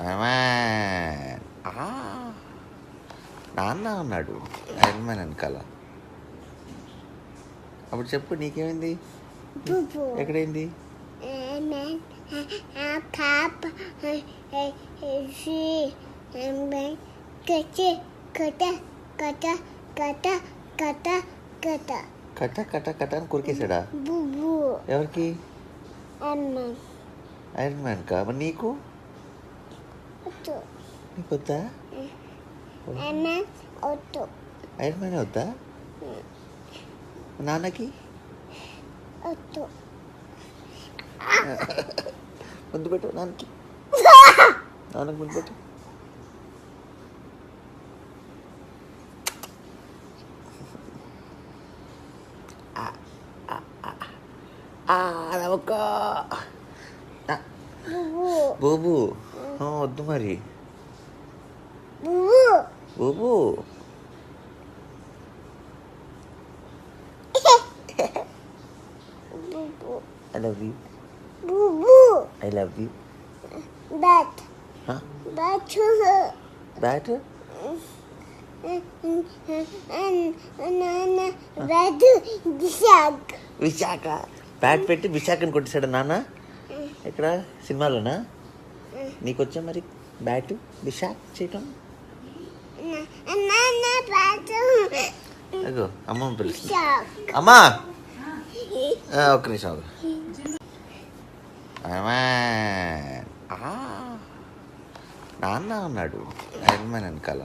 Iron నాన్న ఉన్నాడు iron man వెనకాల. అప్పుడు చెప్పు నీకేమైంది, ఎక్కడైంది? కట్ట కట్ట కట్ట అని కొరికేసాడా? ఎవరికి? ఐరన్ మ్యాన్ కా? మరి నీకు వద్దా? ఐరన్ మ్యాన్ వద్దా? నాన్నకి ముందు పెట్టు, నాన్నకి ముందు పెట్టు. బూబు వద్దు మరి. బూబు I love you. I love you. Bat. Huh? Bat. Bat? Bat. Visakha bat పెట్టి విశాఖని కొట్టేశాడు నాన్న. ఎక్కడ? సినిమాలోనా? నీకు వచ్చా మరి బ్యాట్ విశాఖ చేయటం? అగో అమ్మమ్మ పిలుస్తుంది. అమ్మా ఒక్క నిమిషం. నాన్న ఉన్నాడు ఐరన్ మ్యాన్ వెనకాల.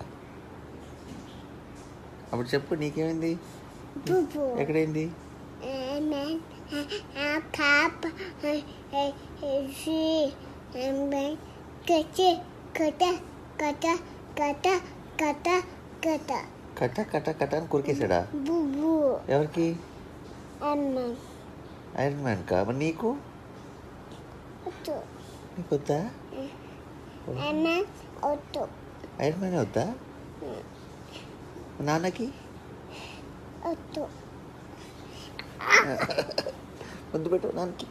అప్పుడు చెప్పు నీకేమైంది, ఎక్కడైంది? కట్ట కట్ట కట్ట అని కొరికేసాడా? ఎవరికి? ఐరన్ మ్యాన్ కా? మరి నీకు వద్దా? ఐరన్ మ్యాన్ వద్దా? నాన్నకి ముందు పెట్టు, నాన్నకి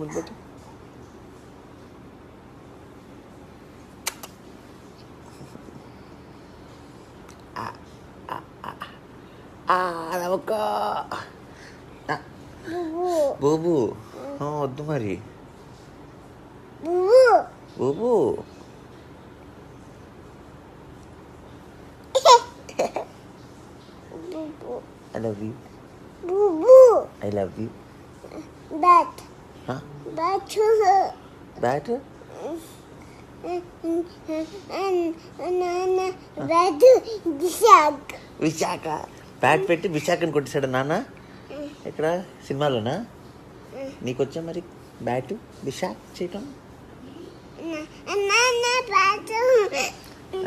ముందు పెట్టు. బూబు వద్దు మరి. బూబు I love you. I love you. Bat. Huh? Bat. Bat? Visakha bat పెట్టి విశాఖని కొట్టేశాడు నాన్న. ఎక్కడ? సినిమాలోనా? నీకు వచ్చా మరి బ్యాట్ విశాఖ చేయటం?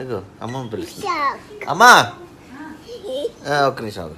అగో అమ్మమ్మ పిలుస్తుంది. అమ్మా ఒక్క నిమిషం.